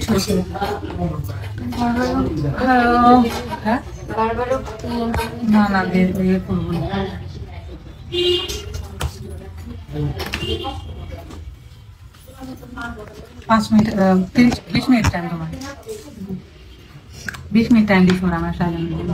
উঠেছে। না না ইয়ে করবো না। 5 মিনিট 20 মিনিট টাইম তোমার, 20 মিনিট টাইম দিস আমার সাজানোর জন্য।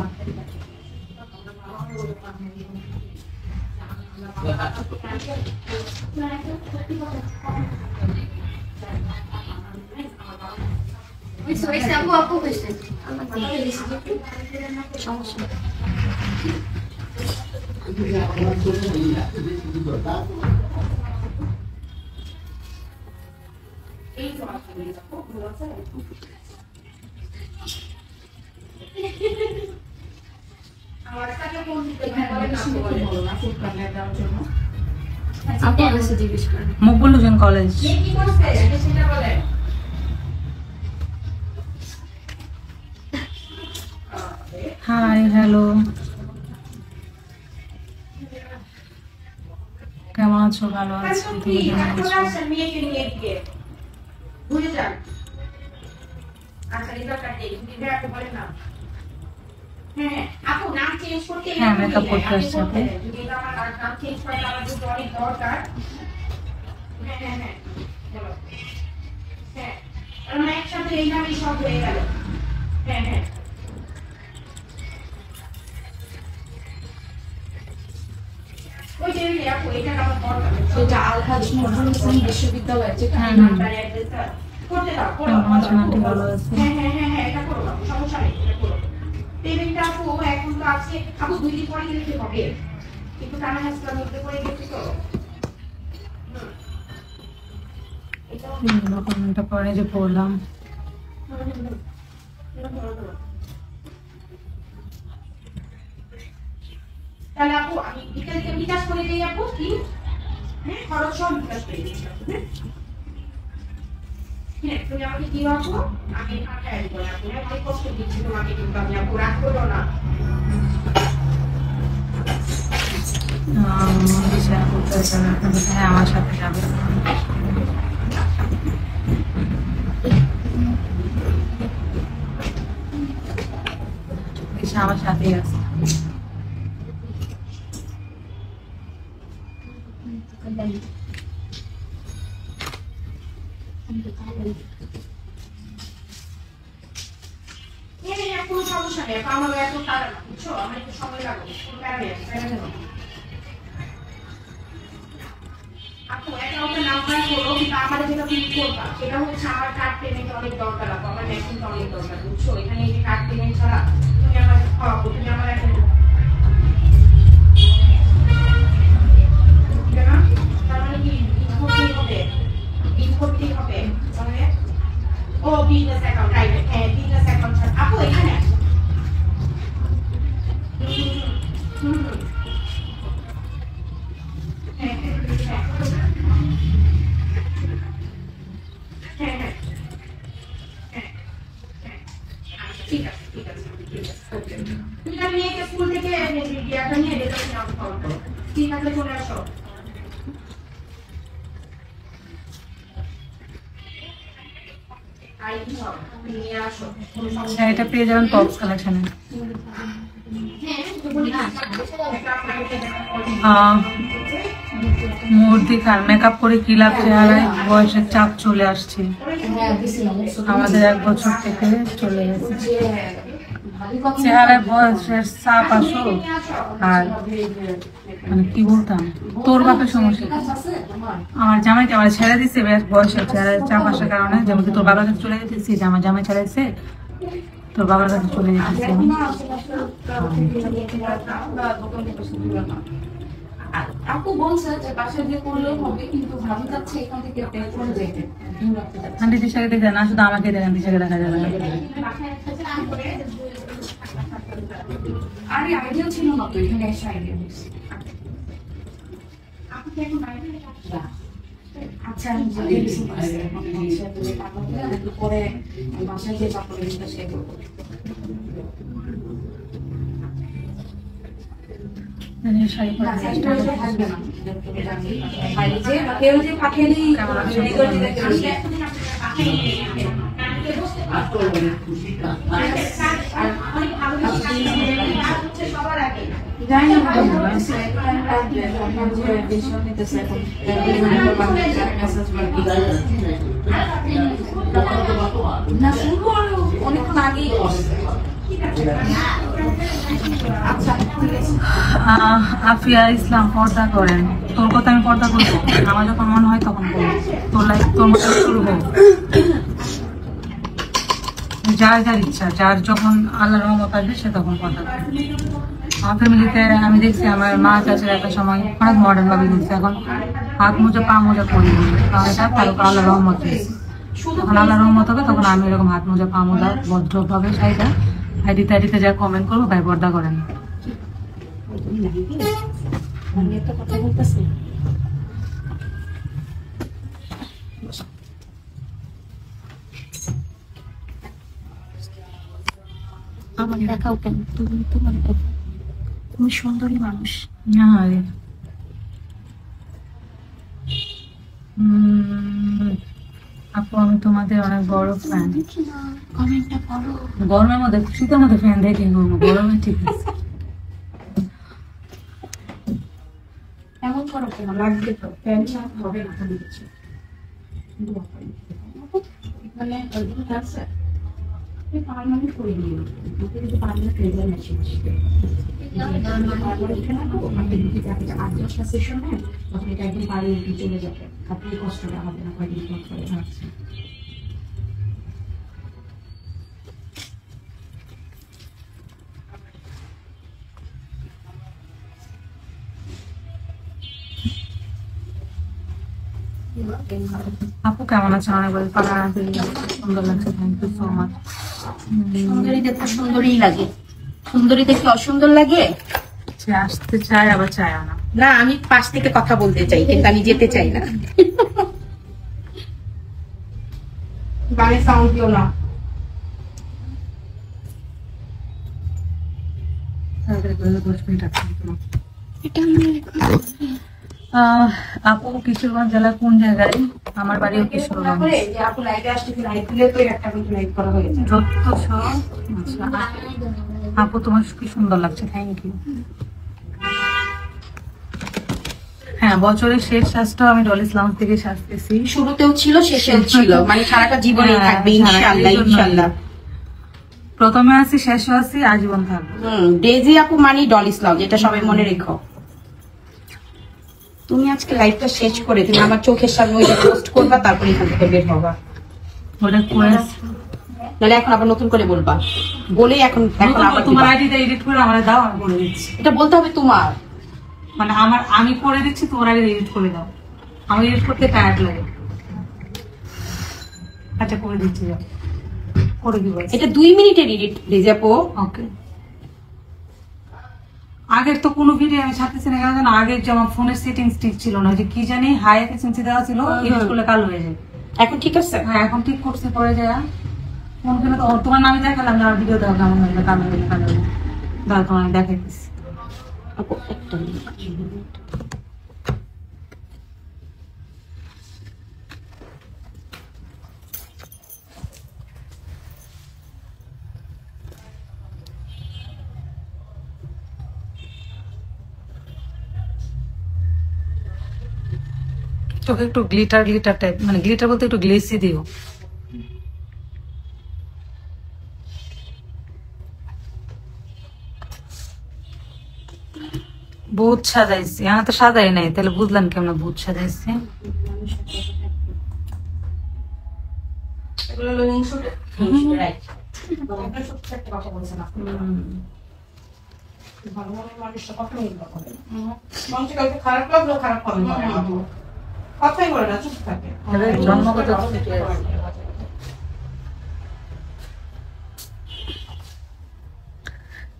মকবুলুদ্দিন কলেজ। হাই হ্যালো, কেমন আছো? ভালো আছো? তুমি কেমন আছো? হ্যাঁ মেকআপ করতে আসছে আপনি। একসাথে এই নামই সব হয়ে গেল। হ্যাঁ হ্যাঁ বিশ্ববিদ্যালয় পেমেন্টটা আপু এখন তো আছে আপু 2 দিন পরে দিতে হবে কিন্তু টানা হাসপাতাল মধ্যে পড়ে গেছে তো এটা কমেন্টটা পরে যে পড়লাম তাহলে আপু আমি বিকালকে বিকাশ করে দেই আপু কি হ্যাঁ খরচ সব বিকাশ করে দিই হ্যাঁ তুমি আমাকে দিও আপু আমি পাঠাই দিব আপু অনেক কষ্ট দিচ্ছি তোমাকে কিন্তু আমি আপু রাগ করো না হ্যাঁ আমার সাথে যাবে আমার সাথেই আছে কোনো সমস্যা নেই আমার এত টাকা না বুঝছো আমার একটু সময় লাগবে কোনো কারণে আপু অ্যাকাউন্টে নাম্বার করো কিন্তু আমাদের যেটা তুমি করবা সেটা হচ্ছে আমার কার্ড পেমেন্ট অনেক দরকার আপু আমার মেশিনটা অনেক দরকার বুঝছো এখানে এই যে কার্ড পেমেন্ট ছাড়া তুমি আমার খাওয়াবো তুমি আমার এখন তার মানে কি ইনভোট হবে তাহলে ও বিজনেস অ্যাকাউন্ট রাইট হ্যাঁ বিজনেস অ্যাকাউন্ট আপু এখানে ঠিক আছে ঠিক আছে তুমি মেয়েকে স্কুল থেকে একটা নিয়ে রেজাল্ট ঠিক আছে চলে আসো এটা পেয়ে যাবেন টপস কালেকশনে মূর্তিকার মেকআপ করে কি লাভ চেহারায় বয়সের চাপ চলে আসছে আমাদের 1 বছর থেকে চলে গেছে চেহারায় বয়সের চাপ আসো আর মানে কি বলতাম তোর বাপের সমস্যা আমার জামাইকে আমার ছেড়ে দিচ্ছে বয়সের চেহারায় চাপ আসার কারণে যেমন তোর বাবার কাছে চলে যেতেছি যে আমার জামাই ছেড়েছে তোর বাবার কাছে চলে যেতেছি আমি আপু বলছে যে বাসায় গিয়ে করলেও হবে কিন্তু ভাবি যাচ্ছে এখান থেকে টেলিফোন যেতে আন্টি দিশাকে দেখে না শুধু আমাকে দেখেন দিশাকে দেখা যাবে না আরে আইডিয়া ছিল না তো এখানে এসে আইডিয়া হয়েছে আপু কি এখন বাইরে আচ্ছা আমি যদি পরে বাসায় গিয়ে চাপড়ে দিতে শেয়ার করবো শাড়ি পরে কেউ যে পাঠিয়ে দিই আফিয়া ইসলাম পর্দা করেন। তোর কথা আমি পর্দা করবো, আমার যখন মনে হয় তখন করবো। তোর লাইফ তোর মতো শুরু হোক, যার যার ইচ্ছা, যার যখন আল্লাহর রহমত আসবে সে তখন পর্দা করবে। আমার ফ্যামিলিতে আমি দেখছি আমার মা চাষের একটা সময় অনেক মডার্ন ভাবে ঘুরছে, এখন হাত মোজা পা মোজা পরি তার উপর আল্লাহ রহমত হয়েছে। যখন আল্লাহ রহমত হবে তখন আমি এরকম হাত মোজা পা মোজা ভদ্রভাবে সাইডা আইডিতে আইডিতে যা কমেন্ট করবো ভাই পর্দা করেন। আমার দেখাও কেন, তুমি তোমার দেখো, তুমি সুন্দরী মানুষ। আপু আমি তোমাদের অনেক বড় ফ্যান। কমেন্টটা পড়ো। গরমের মধ্যে শীতের মধ্যে ফ্যান দেখে করবো, গরমে ঠিক আছে। এমন করো কেন, লাগবে তো ফ্যান হবে না তো দিচ্ছি মানে আছে পার্মানেন্ট করে দিয়ে যদি পার্মানেন্ট রেজাল্ট মেশিন আসবে 8-10টা সেশন হয় তখন এটা একদম পার্মানেন্ট চলে যাবে, আপনি কষ্টটা হবে না কয়েকদিন পর করে। আপু কেমন আছেন? অনেক সুন্দর লাগছে, থ্যাংক ইউ সো মাচ। সুন্দরী দেখতে সুন্দরই লাগে, সুন্দরী দেখতে অসুন্দর লাগে? সে আসতে চায় আবার চায় না। না আমি পাশ থেকে কথা বলতে চাই কিন্তু আমি যেতে চাই না। গানের সাউন্ড দিও না। আপু কিশোরগঞ্জ জেলা কোন জায়গায়? আমার বাড়িও কিশোরগঞ্জ। আপু তোমার কি সুন্দর লাগছে, থ্যাংক ইউ। হ্যাঁ, বছরের শেষ শ্বাসটাও আমি ডল ইসলাম থেকে সাজতেছি। শুরুতেও ছিল শেষেও ছিল, মানে সারাটা জীবনে থাকবে ইনশাআল্লাহ। ইনশাআল্লাহ প্রথমে আছি শেষও আছি, আজীবন থাকবে। ডেজি আপু মানে ডল ইসলাম, যেটা সবাই মনে রেখো। তুমি আজকে লাইভটা শেষ করে তুমি আমার চোখের সামনে ওই পোস্ট করবা, তারপর এখান থেকে বের হবা। ওটা করে নাহলে এখন আবার নতুন করে বলবা, বলে এখন আবার তোমার আইডিটা এডিট করে আমার দাও, আমি করে দিচ্ছি। এটা বলতে হবে তোমার, মানে আমি করে দিচ্ছি, তোমার আইডি এডিট করে দাও। আমি এডিট করতে টায়ার্ড লাগে। আচ্ছা করে দিচ্ছি, যাও করে দিব। এটা 2 মিনিটের এডিট ডেজি আপু। ওকে। আগের তো কোনো ভিডিও আমি ছাড়তেছি না, কেন আগের যে আমার ফোনের সেটিংস ঠিক ছিল না, যে কি জানি হাই এফিসিয়েন্সি দেওয়া ছিল, এডিট করলে কালো হয়ে যায়। এখন ঠিক আছে? হ্যাঁ এখন ঠিক করছে, পরে যায় ফোন করে তো তোমার নামে দেখালাম না, ভিডিও দাও কেমন হইলো, কালো হইলো কালো হইলো, দাও তোমার দেখাই দিচ্ছি। আপু একটা মিনিট। চোখে একটু গ্লিটার গ্লিটার টাইপ, মানে গ্লিটার বলতে একটু গ্লেসি দিও। ভূত সাজাইছি, আমি তো সাজাই নাই, তাহলে বুঝলাম কেমন ভূত সাজাইছি। খারাপ লাগলো, খারাপ কথাই বলে না, চুপ থাকে। জন্মগত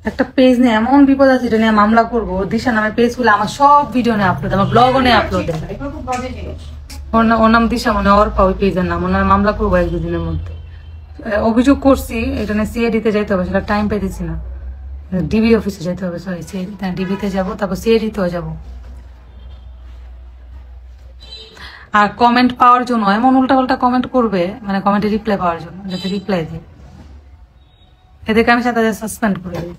একটা পেজ নিয়ে এমন বিপদ আছে, এটা নিয়ে মামলা করবো। দিশা নামে পেজ খুলে আমার সব ভিডিও নিয়ে আপলোড, আমার ব্লগও নিয়ে আপলোড। ওর নাম দিশা, মানে ওর ওই পেজের নাম। ওনার মামলা করবো 1-2 দিনের মধ্যে। অভিযোগ করছি, এটা নিয়ে সিআইডিতে যাইতে হবে, সেটা টাইম পাইতেছি না। ডিবি অফিসে যেতে হবে, সরি ডিবিতে যাবো, তারপর সিআইডিতেও যাবো। আর কমেন্ট পাওয়ার জন্য এমন উল্টাপাল্টা কমেন্ট করবে, মানে কমেন্টে রিপ্লাই পাওয়ার জন্য, যাতে রিপ্লাই দিই, এদেরকে আমি সাথে সাসপেন্ড করে দিই।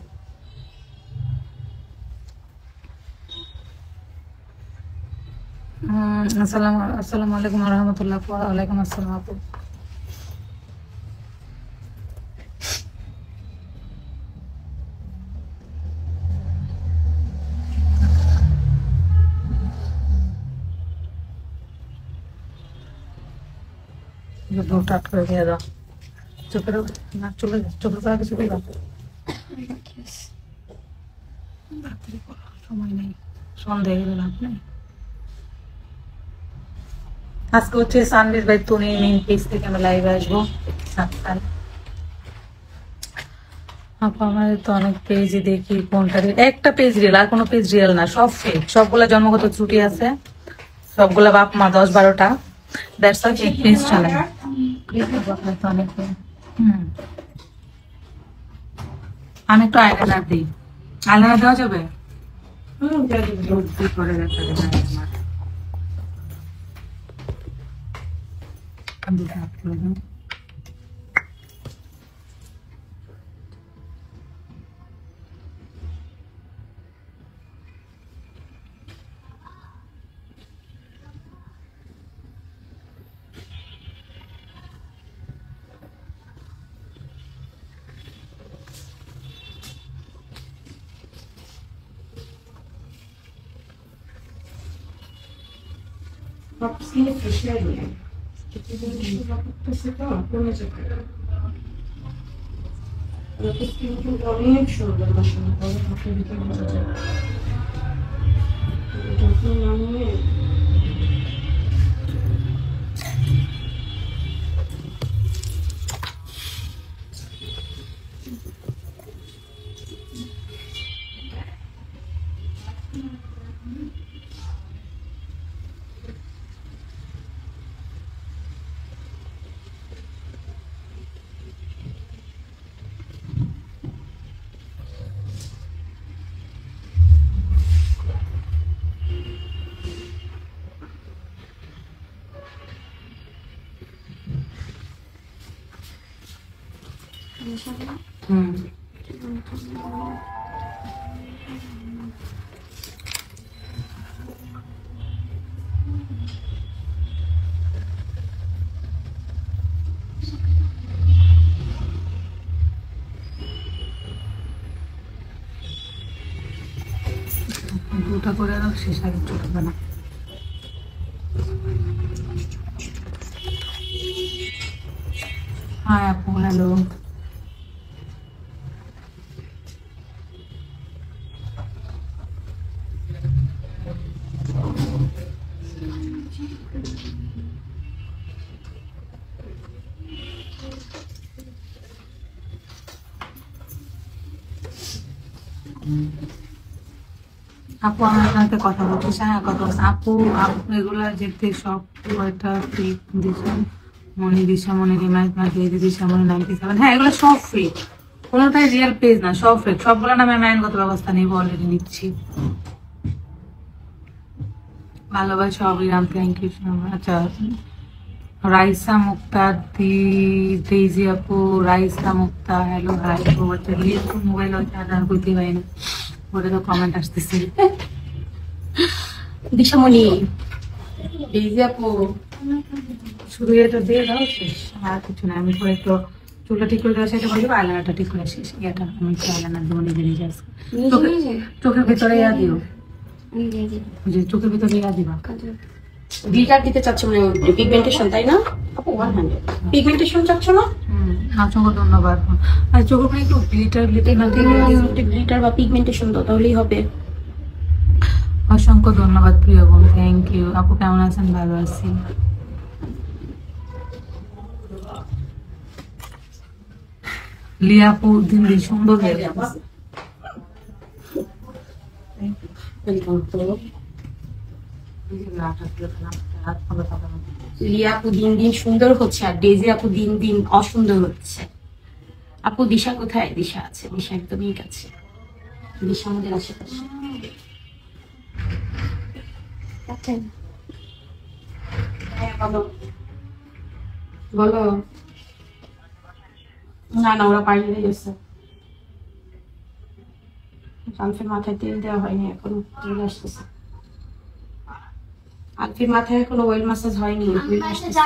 আসসালামু আলাইকুম রহমতুল্লাহ। ওয়ালাইকুম আসসালাম আপু। টাট করে দিয়ে দাও চোখের না, চলে যা, চোখের পর আগে চলে যাও, সময় নেই, সন্ধ্যা গেল আপনি। আজকে হচ্ছে সানবির বাই তনি মেইন পেজ থেকে আমি লাইভে আসবো 7 তারিখ। আপু আমাদের তো অনেক পেজই দেখি, কোনটা একটা পেজ রিয়েল আর কোনো পেজ রিয়েল না, সব ফেক, সবগুলা জন্মগত ত্রুটি আছে, সবগুলা বাপ মা 10-12টা, দ্যাটস ওয়াই ফেক পেজ চালায়। তো অনেক আমি একটু আইলাইনার দিই, আইলাইনার দেওয়া যাবে? করে অনেক সুন্দর দুটা করে দাও, শেষ আগে চলবে না। হাই আপু, হ্যালো। আপু আমি আপনাকে কথা বলতে চাই, কথা বলছি আপু, আপু এগুলা যেতে সব একটা ফেক দিশা, মনি দিশা, মনি রিমাইজ মার্কেট দিশা, মনি 97, হ্যাঁ এগুলো সব ফেক, কোনোটাই রিয়েল পেজ না, সব ফেক, সবগুলো নামে আমি আইনগত ব্যবস্থা নিব, অলরেডি নিচ্ছি। ভালোবাসা অবিরাম, থ্যাংক ইউ সো মাচ। আচ্ছা রাইসা মুক্তা তেজি আপু, রাইসা মুক্তা হ্যালো হাই আপু, মোবাইল আর কইতে পারি না, ওটা তো কমেন্ট আসতেছে। দিশামণি তেজি আপু শুধু এটা দিয়ে দাও, শেষ, আর কিছু না। আমি পরে একটু চুলটা ঠিক করে দেওয়া, সেটা বলবো, আইলাইনারটা ঠিক করে শেষ, এটা আমি একটু আইলাইনার দেবো নিজে নিজে আসবে, চোখের ভিতরে ইয়া দিও, যে চোখের ভিতরে ইয়া দিবা। গ্লিটার দিতে চাচ্ছ মানে পিগমেন্টেশন, তাই না আপু? 100 পিগমেন্টেশন চাচ্ছ না? অসংখ্য ধন্যবাদ। আর চোখের উপরে একটু গ্লিটার গ্লিটার বা পিগমেন্টেশন দাও, তাহলেই হবে। অসংখ্য ধন্যবাদ প্রিয় বোন, থ্যাংক ইউ। আপু কেমন আছেন? ভালো আছি। লিয়া আপু দিন দিন সুন্দর হয়ে যাচ্ছে। লিয়া আপু দিন দিন সুন্দর হচ্ছে, আর ডেজি আপু দিন দিন অসুন্দর হচ্ছে। আপু দিশা কোথায়? দিশা আছে, দিশা একদমই কাছে, দিশা আমাদের আশেপাশে। হ্যাঁ বলো বলো। না না, ওরা পালিয়ে গেছে। আলফির মাথায় তেল দেওয়া হয়নি এখনো, তেল আসতেছে। আলফির মাথায় এখনো অয়েল ম্যাসাজ হয়নি, তেল আসতেছে।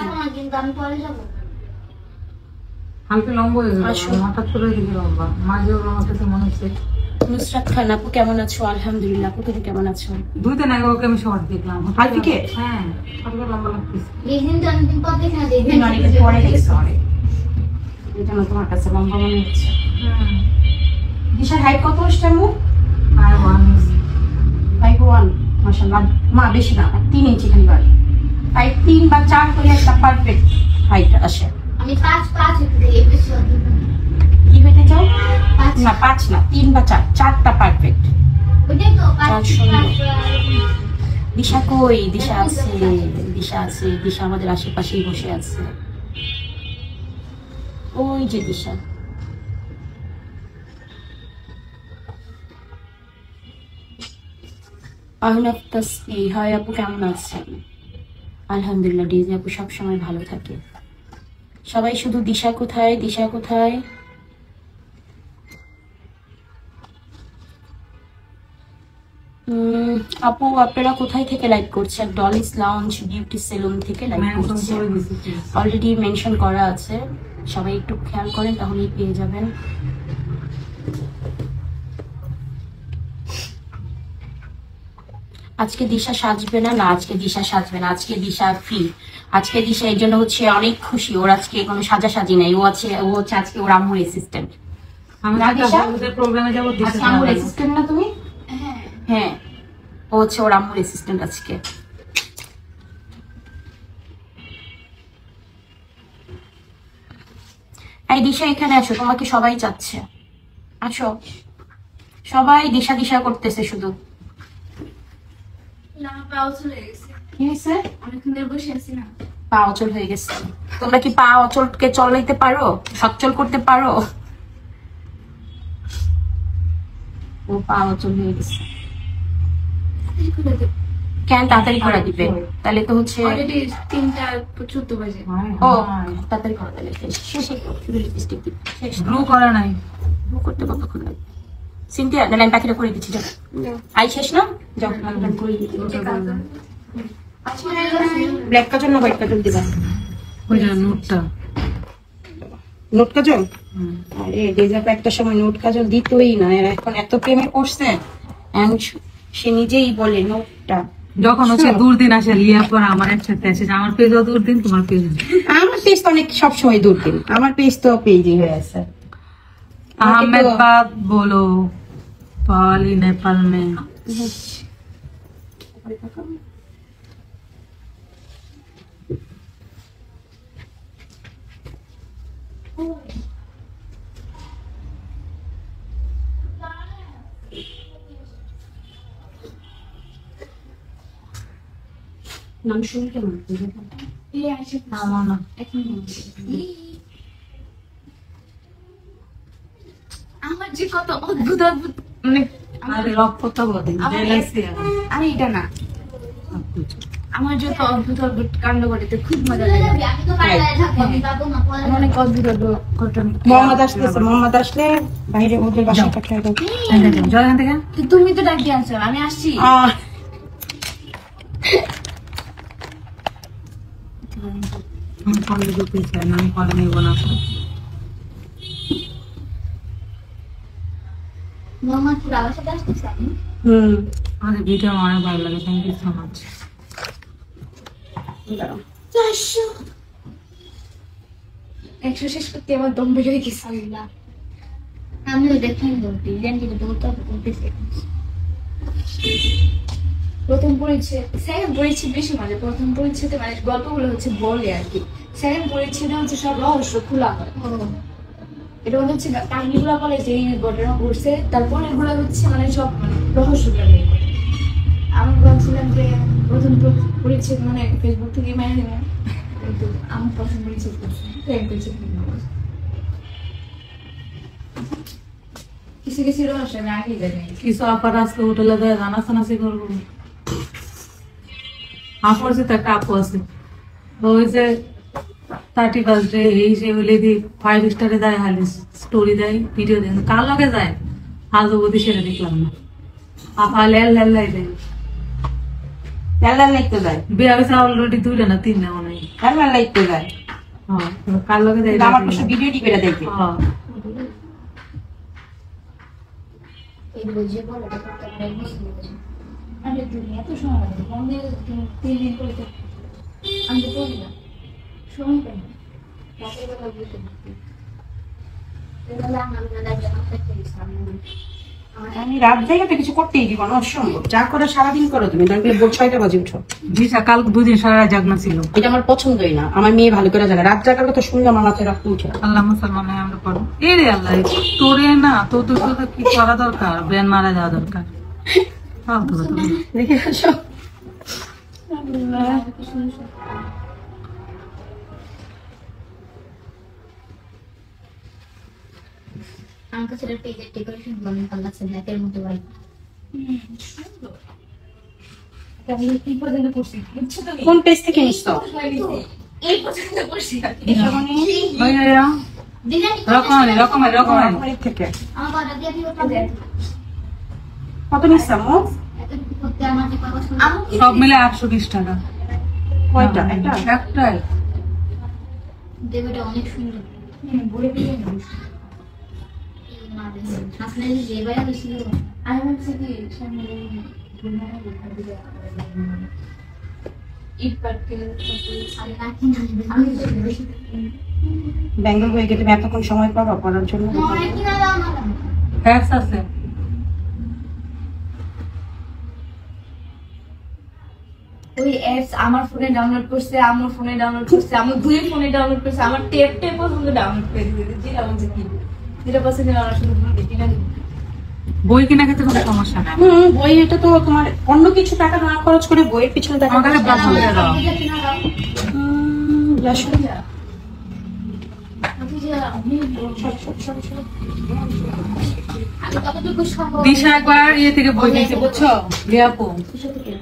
হালকা লম্বা হয়ে গেল, হঠাৎ করে দিকে লম্বা, মাঝে ওর আমার কাছে মনে হচ্ছে। নুসরাত খান আপু কেমন আছো? আলহামদুলিল্লাহ। আপু তুমি কেমন আছো? 2 দিন আগে ওকে আমি শর্ট দেখলাম। আলফিকে? হ্যাঁ, হঠাৎ করে লম্বা লাগতেছে। অনেকদিন পরে গেছে, অনেক। এই জন্য তোমার কাছে লম্বা মনে হচ্ছে। দিশার হাইট কত আসছে আম্মু? আর 5'1", মাশাআল্লাহ। মা বেশি না, 3 ইঞ্চি খালি বাড়ি। 5'3" বা 4 করে একটা পারফেক্ট হাইট আসে। আমি 5 কি হইতে চাও? না 5 না, 3 বা 4, 4টা পারফেক্ট। ওইটাই তো দিশা কই? দিশা আছে, দিশা আছে। দিশা আমাদের আশেপাশেই বসে আছে। ওই যে দিশা। আহনাফ তাসফি, হাই আপু কেমন আছেন? আলহামদুলিল্লাহ, ডিজনি আপু সবসময় ভালো থাকে। সবাই শুধু দিশা কোথায়, দিশা কোথায়। আপু আপনারা কোথায় থেকে লাইভ করছেন? ডলিস লাউঞ্জ বিউটি সেলুন থেকে লাইভ করছেন। অলরেডি মেনশন করা আছে, সবাই একটু খেয়াল করেন তাহলেই পেয়ে যাবেন। আজকে দিশা সাজবে না? না, আজকে দিশা সাজবে না, আজকে দিশা ফ্রি। আজকে দিশা এই জন্য হচ্ছে অনেক খুশি, ওর আজকে কোনো সাজাসাজি নাই। ও হচ্ছে আজকে ওর আম্মুর অ্যাসিস্ট্যান্ট। আমি একটা প্রোগ্রামে যাব, আজকে আম্মুর অ্যাসিস্ট্যান্ট না তুমি? হ্যাঁ হ্যাঁ, ও হচ্ছে ওর আম্মুর অ্যাসিস্ট্যান্ট আজকে। এই দিশা এখানে আসো, তোমাকে সবাই চাচ্ছে। আসো, সবাই দিশা দিশা করতেছে শুধু। না, পাও চলে গেছে। কি হয়েছে? অনেকক্ষণ ধরে বসে আছি না। পা অচল হয়ে গেছে। তোমরা কি পা অচলকে চলাইতে পারো, সচ্ছল করতে পারো? ও পা অচল হয়ে গেছে। কেন তাড়াতাড়ি করে দিবে? তাহলে তো হচ্ছে অলরেডি 3:14 বাজে। ও তাড়াতাড়ি করে দিলে শেষে শুধু লিপস্টিক দিবে। শেষ ব্লু করা নাই। ব্লু করতে কতক্ষণ লাগবে? সিনথিয়া না, আমি পাখিটা করে দিচ্ছি, যাও। আই শেষ না? যাও আমি করে দিচ্ছি। ব্ল্যাক কাজল না হোয়াইট কাজল দিবা? ওই যে নোটটা। নোট কাজল? আরে ডেজার্ট একটা সময় নোট কাজল দিতই না, এর এখন এত প্রেমে পড়ছে। সে নিজেই বলে নোটটা। যখন হচ্ছে দুর্দিন আসে লিয়া পর আমার একসাথে আসে, আমার পেজও দুর্দিন, তোমার পেজ। আমার পেজ তো অনেক সবসময় দূর দিন, আমার পেজ তো পেজই হয়ে আছে। अहमदाबाद बोलो पाली नेपाल में। নাম শুনে কেমন? আমার যে কত অদ্ভুত অদ্ভুত মানে আরে এটা না, আমার যত অদ্ভুত অদ্ভুত কাণ্ড ঘটে খুব মজা লাগে। অনেক অদ্ভুত অদ্ভুত ঘটনা। মোহাম্মদ আসতেছে, মোহাম্মদ আসলে বাইরে ওদের বাসায় পাঠিয়ে দাও। জয়গান থেকে তুমি তো ডাক দিয়ে আনছো, আমি আসছি। আমি কলেজ যেতে চাই না, আমি কলেজ নেবো না। মোহাম্মদপুর আমার সাথে আসতেছি আমি। আমাদের ভিডিও আমার অনেক ভালো লাগে, থ্যাংক ইউ সো মাচ। 100 শেষ করতে আমার দম বের হয়ে গেছে। আমিও দেখেন বলতে বলতেছি। প্রথম পরিচ্ছেদ, সেকেন্ড পরিচ্ছেদ বেশি মজা। প্রথম পরিচ্ছেদে মানে গল্পগুলো হচ্ছে বলে আর কি, সেকেন্ড পরিচ্ছেদে হচ্ছে সব রহস্য খোলা হয়। এটা মনে হচ্ছে কাহিনীগুলো বলে যে এই ঘটনা ঘটছে, তারপর এগুলো হচ্ছে মানে সব রহস্য। আমি ভাবছিলাম যে প্রথম পরিচ্ছেদ মানে ফেসবুক থেকে মেনে নেব, কিন্তু আমি প্রথম পরিচ্ছেদ করছি, কিছু কিছু রহস্য আমি আগেই জানি। কিছু আপার আজকে হোটেলে যায় জানাশোনাশি করবো। আপুর আছে তো একটা আপু আছে, ওই যে 31st ডে এই সে হইলে দি 5 স্টারে দেয়, খালি স্টোরি দেয়, ভিডিও দেয়, কার লগে যায় আজ অবধি সেটা দেখলাম না। আপা লেল লেল লাই দেয়, লাল লাইতে যায়, বিয়া হয়েছে অলরেডি 2টা না 3টা মনে হয়। লাল লাইতে যায়। হ্যাঁ, কার লগে যায় আমার পাশে ভিডিও টিপে দেখে। হ্যাঁ এই বুঝে বলে এটা করতে পারে আরে তুমি এত সময় লাগে মনে 3 দিন করে আমি তো বলি না সময় পাই না রাতের বেলা বলতে এগুলা আমি না জানা থাকতে সামনে আমি রাত জায়গাতে কিছু করতেই দিব না, অসম্ভব। যা করে সারাদিন করো তুমি, তুমি ভোর 6টা বাজে উঠো। দিশা কাল 2 দিন সারা রাত জাগনা ছিল। এটা আমার পছন্দই না, আমার মেয়ে ভালো করে জানে রাত জাগার কথা শুনলে আমার মাথায় রক্ত উঠে। আল্লাহ মুসলমান আমরা পড়ো এ রে আল্লাহ, তোরে না তো তো কি করা দরকার, ব্রেন মারা যাওয়া দরকার। ফালতু কথা বলো। দেখে আসো। আমার কাছে এটা পেজের ডেকোরেশন ভালো লাগছে, ব্ল্যাকের মতো ভাই সুন্দর। আমি কি পর্যন্ত করছি বুঝছো তো? কোন পেজ থেকে নিছো? এই পর্যন্ত করছি ওই যে রকমারি থেকে আমার বাড়ি দিয়ে দিও পাবে কত নিছো আমু? সব মিলে 820 টাকা। কয়টা? একটা? একটাই। দেবীটা অনেক সুন্দর। বলে দিলে না আসলে যে বাইরে ছিল আমি ভাবছি কি সামনে ব্যাঙ্গল হয়ে গেলে তুমি এতক্ষণ সময় পাবা পড়ার জন্য? ফ্যাক্স আছে। ওই অ্যাপস আমার ফোনে ডাউনলোড করছে, আমার ফোনে ডাউনলোড করছে, আমার দুই ফোনে ডাউনলোড করছে, আমার টেপ পর্যন্ত ডাউনলোড করে দিয়েছে। যেটা বলছে কি যেটা পছন্দ আমার শুধু দেখি না। বই কেনা ক্ষেত্রে কোনো সমস্যা নাই। বই এটা তো তোমার অন্য কিছু টাকা না খরচ করে বইয়ের পিছনে টাকা আমাকে ব্রাশ করে দাও। দিশা একবার ইয়ে থেকে বই নিয়েছে বুঝছো রিয়াপু,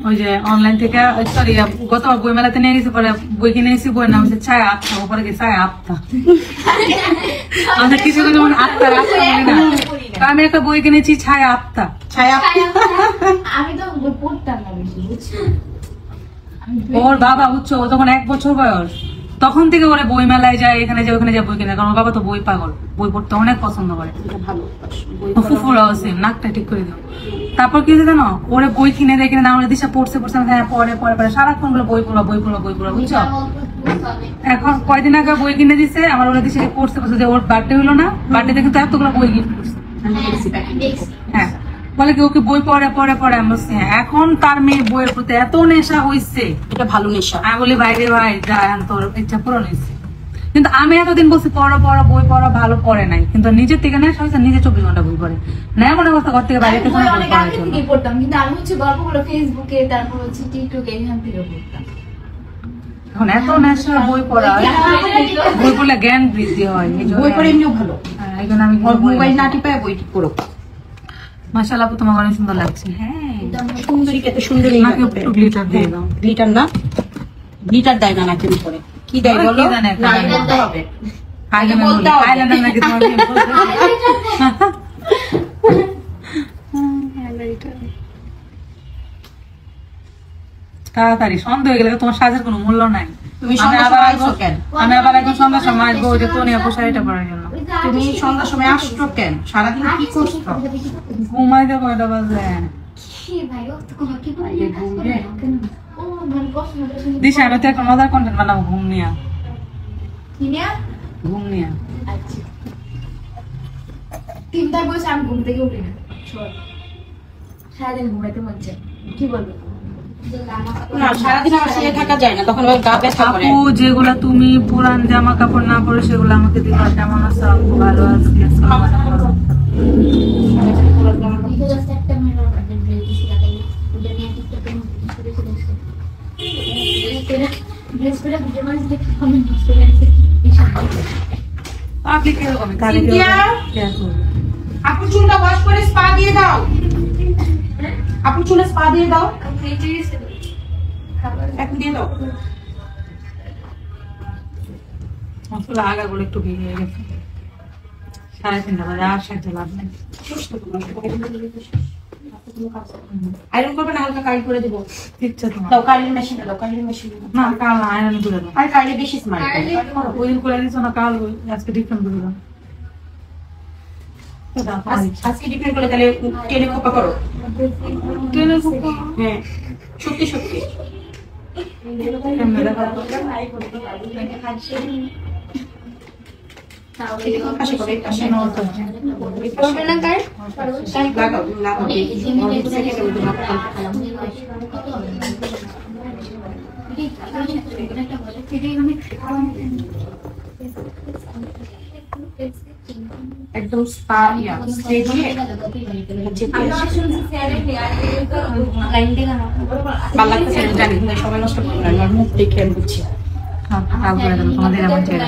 ওই যে অনলাইন থেকে, সরি গতবার বই মেলাতে নিয়ে গেছে, পরে বই কিনে এসেছি, বইয়ের নাম হচ্ছে ছায়া আত্মা, ওপরে গিয়ে ছায়া আত্মা। আমাদের কিছু যেমন আত্মার আত্মা বলি না, আমি একটা বই কিনেছি ছায়া আত্মা। ছায়া আমি তো পড়তাম না বেশি বুঝছো। ওর বাবা বুঝছো, ও যখন 1 বছর বয়স তখন থেকে ওরা বই মেলায় যায়, এখানে যায় ওখানে যায় বই কিনে, কারণ ওর বাবা তো বই পাগল, বই পড়তে অনেক পছন্দ করে। ভালো ফুফুরাও সেম, নাকটা ঠিক করে দাও। তারপর কি হয়েছে জানো, ওরে বই কিনে দেয় কিনে না, ওরা দিশা পড়ছে পড়ছে, হ্যাঁ পরে পরে পরে সারাক্ষণ গুলো বই পড়া বই পড়া বই পড়া বুঝছো। এখন কয়দিন আগে বই কিনে দিছে আমার, ওরা দিশা পড়ছে পড়ছে, যে ওর বার্থডে হলো না, বার্থডে কিন্তু এতগুলো বই গিফট করছে। হ্যাঁ বলে কি ওকে বই পড়ে পড়ে পড়ে, আমি বলছি হ্যাঁ। এখন তার মেয়ে বইয়ের প্রতি এত নেশা হইছে, এটা ভালো নেশা। আমি বলি ভাই রে ভাই যা, তোর ইচ্ছা পূরণ হয়েছে। কিন্তু আমি এতদিন বলছি পড়া পড়া বই পড়া, ভালো পড়ে নাই, কিন্তু নিজের থেকে নেশা হয়েছে, নিজে 24 ঘন্টা বই পড়ে না, এমন অবস্থা ঘর থেকে বাইরে আমি অনেক আগে থেকে পড়তাম, কিন্তু আমি হচ্ছে গল্পগুলো ফেসবুকে, তারপর হচ্ছে টিকটকে এখান থেকে পড়তাম। এখন এত নেশা বই পড়া, বই পড়লে জ্ঞান বৃদ্ধি হয়, বই পড়ে এমনিও ভালো। হ্যাঁ এই জন্য আমি মোবাইল না টিপায় বই ঠিক করো। মাশাআল্লাহ আপু তোমার অনেক সুন্দর লাগছে। হ্যাঁ সুন্দরী কত সুন্দরী, নাকি একটু গ্লিটার দিয়ে দাও। গ্লিটার না, গ্লিটার দেয় না নাকের উপরে, কি দেয় বলো? কি জানে, না, বলতে হবে। বলতে হবে আইল্যান্ডার নাকি তোমার কি বলতে? তাড়াতাড়ি সন্ধ্যা হয়ে গেলে তোমার সাজের কোনো মূল্য নাই। তুমি আমি সন্ধ্যার আবার সময় আসবো, আইছো কেন? আমি আবার এখন সন্ধ্যার সময় আসবো, ওই যে তোনিয়া পোশাকটা পরার জন্য। তুমি সন্ধ্যার সময় আসছো কেন? সারাদিন কি করছো? ঘুমাই যাবো, এটা বাজে। দিশা আমি তো একটা মজার কন্টেন্ট বানাবো, ঘুম নিয়া, ঘুম নিয়া। তিনটায় বসে আমি ঘুম থেকে উঠি না, সারাদিন ঘুমাইতে মন চায়। কি বলবো না, সারাদিন আমার শুয়ে থাকা যায় না, তখন আবার গা ব্যথা করে। আপু যেগুলা তুমি পুরান জামা কাপড় না পরে সেগুলো আমাকে দিবা, কেমন আছো আপু? ভালো আছি। আপনি কিরকম? আপু চুলটা ওয়াশ করে স্পা দিয়ে দাও, আপু চুলে স্পা দিয়ে দাও, এখন দিয়ে দাও। আসলে আগাগুলো একটু ভিড় হয়ে গেছে। 3:30 বাজে, আর সাইতে লাভ নেই। আয়রন করবে না হালকা কালি করে দিব? ইচ্ছা তোমার। দাও কালির মেশিন দাও, কালির মেশিন। না, কাল আয়রন করে দাও। আর কালি বেশি স্মার্ট। ওই দিন করে দিচ্ছ না, কাল আজকে ডিফারেন্ট করে দাও। আজকে ডিপেন্ড করে তাহলে টেনে খোপা করো। ট্রেনের কুকুর। হ্যাঁ সত্যি সত্যি। পাশে করো, এই পাশে। করবে না কার? লাগাও লাগাও। একদম স্পা ইয়া স্টেজে ভালো লাগছে জানি না, সবাই নষ্ট করবে না, আমার মুখ দেখে আমি বুঝছি। কাল করে দেবো তোমাদের এমন চেহারা।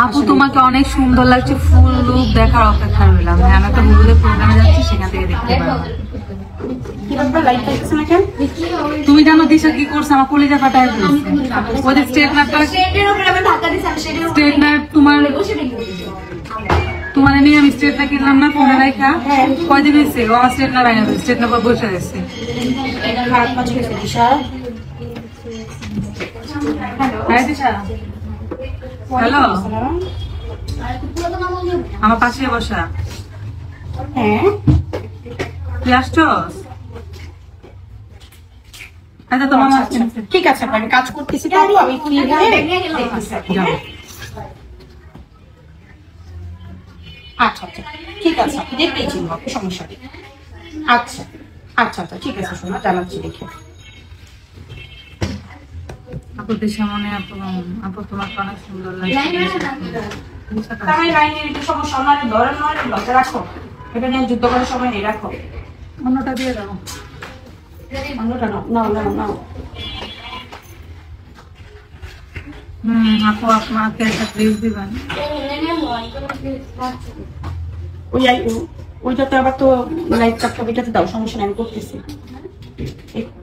আপু তোমাকে অনেক সুন্দর লাগছে, ফুল লুক দেখার অপেক্ষা রইলাম। আমি একটা হলুদের প্রোগ্রামে যাচ্ছি, সেখান থেকে দেখতে পাবো। কি ব্যাপার লাইট থাকছে না কেন? তুমি জানো দিশা কি করছে? আমার কলিজা ফাটায় ফেলছে। ওদের স্টেটমেন্টটা স্টেটমেন্ট তোমার নিয়ে আমি স্টেটটা কিনলাম না ফোনে রাখা, কয়দিন হয়েছে ও আমার স্টেটনা বাইনা স্টেটনার পর বসে গেছে। খারাপ কাজ হয়েছে দিশা। হ্যাঁ দিশা, হ্যালো, আমার পাশে বসা। হ্যাঁ তুই আসছস? আচ্ছা তোমার ঠিক আছে, আমি কাজ করতেছি তো, আমি ফ্রি হয়ে যাও। আচ্ছা আচ্ছা ঠিক আছে, আপনি দেখতেই চিনব, সমস্যা নেই। আচ্ছা আচ্ছা আচ্ছা ঠিক আছে, শোনা জানাচ্ছি দেখে। আপু দিশা মনে আপু তোমাকে অনেক সুন্দর লাগছে। তাই লাইনের একটু সমস্যা নয়, ধরেন নয় লজ্জা রাখো, এটা নিয়ে যুদ্ধ করার সময় নেই, রাখো। অন্যটা দিয়ে দাও। অন্যটা নাও নাও নাও। আপু আপনাকে একটা প্লিজ দিবেন। ওইটাতে আবার তো লাইট চাপটা, ওইটাতে দাও, সমস্যা নেই, আমি করতেছি।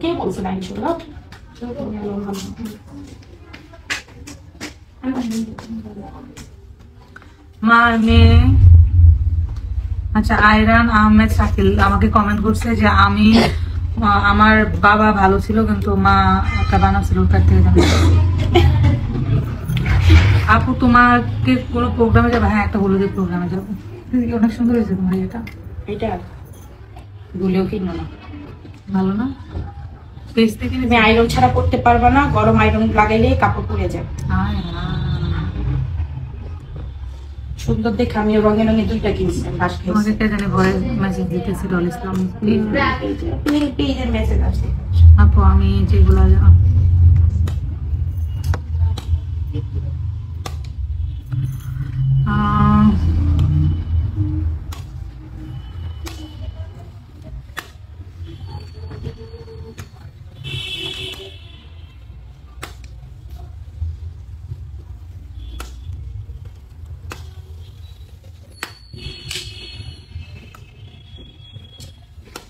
কে বলছে লাইন ছিল? মার মেয়ে, আচ্ছা আয়রান আহমেদ শাকিল আমাকে কমেন্ট করছে যে আমি আমার বাবা ভালো ছিল কিন্তু মা একটা বানাচ্ছিল, তার থেকে জানি। আপু তোমাকে কোনো প্রোগ্রামে যাবো? হ্যাঁ, একটা হলুদের প্রোগ্রামে যাবো। অনেক সুন্দর হয়েছে তোমার এটা। এটা ভুলেও কিনো না, ভালো না? পেজ থেকে তুমি আয়রন ছাড়া করতে পারবা না, গরম আয়রন লাগাইলে কাপড় পুড়ে যায়। সুন্দর দেখে আমি রঙে রঙে দুইটা কিনছি। তোমাকে কে জানি ভয়ে মেসেজ দিতেছি রল ইসলাম। পেজের মেসেজ আসছে। আপু আমি যেগুলো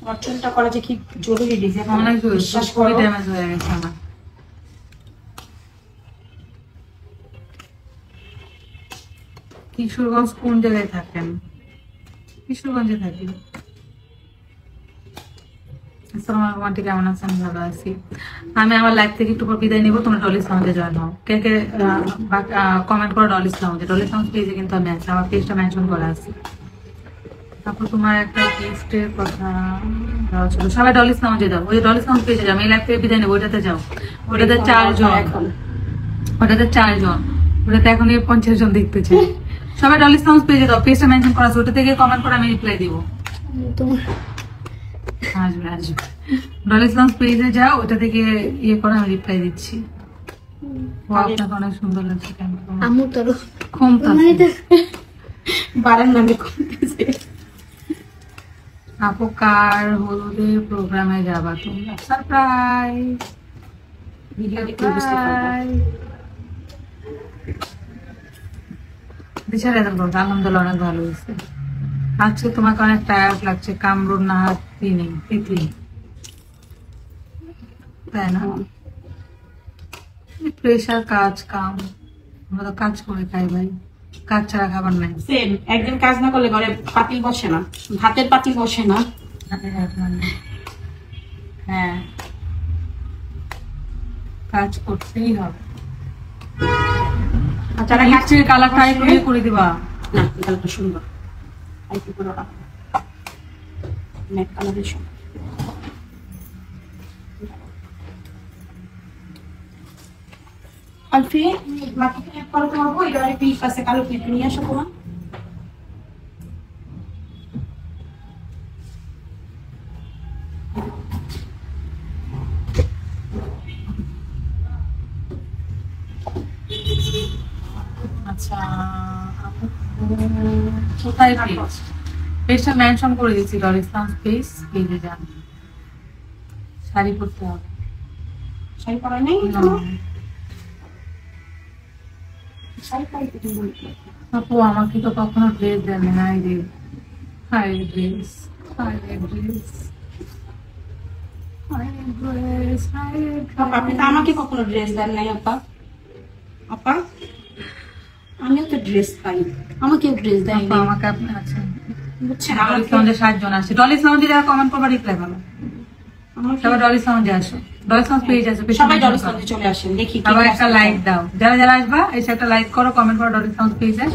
আমার চুলটা করা যে কি জরুরি ডিজাইন, অনেক বিশ্বাস করো। ড্যামেজ হয়ে গেছে আমার। কিশোরগঞ্জ কোন জায়গায় থাকেন? কিশোরগঞ্জে থাকি। আসসালামু আলাইকুম আন্টি, কেমন আছেন? ভালো আছি। আমি আমার লাইফ থেকে একটু পর বিদায় নিবো, তোমরা ডল ইসলামে জয়েন হও। কে কে কমেন্ট করো ডল ইসলাম। ডল ইসলাম পেজে কিন্তু আমি আছি, আমার পেজটা মেনশন করা আছে। তারপর তোমার একটা গিফটের কথা ছিল, সবাই ডল ইসলাম যে দাও, ওই ডল ইসলাম পেজে যাও। এই লাইফ থেকে বিদায় নেবো, ওইটাতে যাও। ওটাতে 4 জন, ওটাতে 4 জন, ওটাতে এখন 50 জন দেখতেছে। সবাই ডল ইসলাম পেজে দাও, পেজটা মেনশন করা আছে, ওটা থেকে কমেন্ট করে আমি রিপ্লাই দিব। আসবে আসবে, ডল ইসলাম পেজে যাও, ওটা থেকে ইয়ে করে আমি রিপ্লাই দিচ্ছি। ও আপনাকে অনেক সুন্দর লাগছে। আমু তোর কমতাছে বাড়ার নামে কমতেছে। আপু কার হলুদের প্রোগ্রামে যাবা তোমরা? সারপ্রাইজ ভিডিও দেখে বুঝতে পারবা। দিশার এত বলতো আলহামদুলিল্লাহ অনেক ভালো হয়েছে। আজকে তোমাকে অনেক টায়ার্ড লাগছে। কামরুন নাহার তিতলি, তাই না? প্রেশার কাজ কাম আমরা তো কাজ করে খাই ভাই, কাজ ছাড়া খাবার নাই। সেম, একদিন কাজ না করলে ঘরে পাতিল বসে না, ভাতের পাতিল বসে না। হ্যাঁ, কাজ করতেই হবে। যারা লিপস্টিকের কালারটা আইপ্রিল করে দিবা। না, কালারটা সুন্দর, আইপ্রিল করে রাখো, ম্যাট কালারের সুন্দর। আলফি, বাকি ক্লিপ করো তোমার বই, এবারে ক্লিপ আছে, কালো ক্লিপ নিয়ে আসো তোমার। আচ্ছা, কোথায় পেজ? পেজটা মেনশন করে দিচ্ছি, ডলিসন পেজ, পেজে যান। শাড়ি পরতে হবে। শাড়ি পরা নেই? না। শাড়ি পরাইতে তুমি বলতে। আপু আমাকে তো কখনো ড্রেস দেন নাই রে। Hi dress, hi dress, hi dress, hi আপা, আপনি তো আমাকে কখনো ড্রেস দেন নাই আপা। আপা, আমিও তো ড্রেস পাই, আমাকেও ড্রেস দেয় আপু আমাকে আপনি আছেন। বুঝছেন? ডলিস লাউঞ্জে 60 জন আছে। ডলিস লাউঞ্জে যারা কমেন্ট করবা রিপ্লাই ভালো। সবাই ডলিস লাউঞ্জে আসো। ডলিস লাউঞ্জ পেজ আছে। সবাই ডলিস লাউঞ্জে চলে আসেন, দেখি কে আবার কে একটা আসছে। লাইক দাও। যারা যারা আসবা এসে একটা লাইক করো, কমেন্ট করো ডলিস লাউঞ্জ পেজে।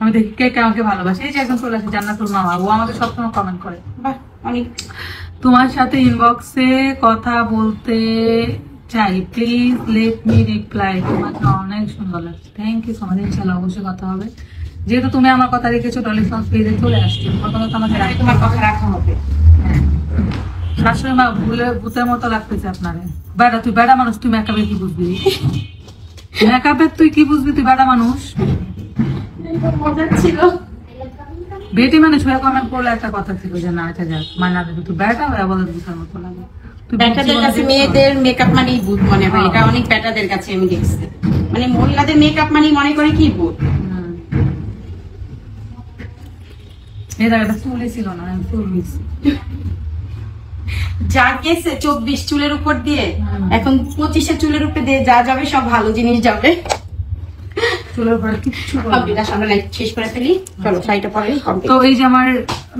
আমি দেখি কে কে আমাকে ভালোবাসে। এই যে একজন চলে আসে জান্নাতুল মামা, ও আমাকে সবসময় কমেন্ট করে। বাহ, অনেক। তোমার সাথে ইনবক্সে কথা বলতে চাই, প্লিজ লেট মি রিপ্লাই। তোমাকে অনেক সুন্দর লাগছে। Thank you so much. ইনশাআল্লাহ অবশ্যই কথা হবে। যেহেতু তুমি আমার কথা রেখেছো, ডলিস লাউঞ্জ পেজে চলে আসছি। তোমার কথা তো আমাকে রাখতে তোমার হবে। কথা রাখা হবে। হ্যাঁ। শাশুড়ি মা ভুলে ভূতের মতো লাগতেছে আপনারে। বেড়া, তুই বেড়া মানুষ, তুই মেকআপে কি বুঝবি? মেকআপের তুই কি বুঝবি? তুই বেড়া মানুষ। মজা ছিল। বেটি মানুষ হয়ে কমেন্ট করলে একটা কথা ছিল যে না, আচ্ছা যাক মানা দেবে, তুই বেড়া হয়ে বলে ভূতের মতো লাগে। তুই ব্যাটাদের কাছে মেয়েদের মেকআপ মানেই ভূত মনে হয়, এটা অনেক ব্যাটাদের কাছে আমি দেখছি। মানে মহিলাদের মেকআপ মানেই মনে করে কি ভূত। এই জায়গাটা চুলই ছিল না, আমি চুল মিছি। যা গেছে 24 চুলের উপর দিয়ে, এখন 25 চুলের উপরে দিয়ে যা যাবে সব ভালো জিনিস যাবে। চুলের পরে কিচ্ছু বলবো না। কম্পিউটার সামনে লাইট শেষ করে ফেলি, চলো শাড়িটা পরে কমপ্লিট। তো এই যে আমার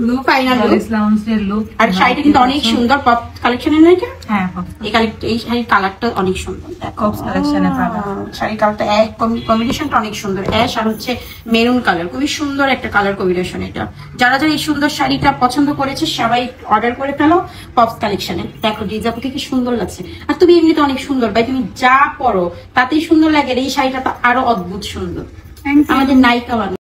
লুক, Final look। ডলিস লাউঞ্জের লুক। আর শাড়িটা কিন্তু অনেক সুন্দর, পপ কালেকশনের না এটা? হ্যাঁ, এই শাড়ির কালারটা অনেক সুন্দর। Pops collection এ পাবা। শাড়ির কালারটা এক কম্বিনেশনটা অনেক সুন্দর, অ্যাশ আর হচ্ছে মেরুন কালার, খুবই সুন্দর একটা কালার কম্বিনেশন এটা। যারা যারা এই সুন্দর শাড়িটা পছন্দ করেছে সবাই অর্ডার করে ফেলো পপস কালেকশনে। দেখো ডিজাইনটা কি সুন্দর লাগছে। আর তুমি এমনিতে অনেক সুন্দর ভাই, তুমি যা পরো তাতেই সুন্দর লাগে। আর এই শাড়িটা তো আরো অদ্ভুত সুন্দর, আমাদের নায়িকা বানানো।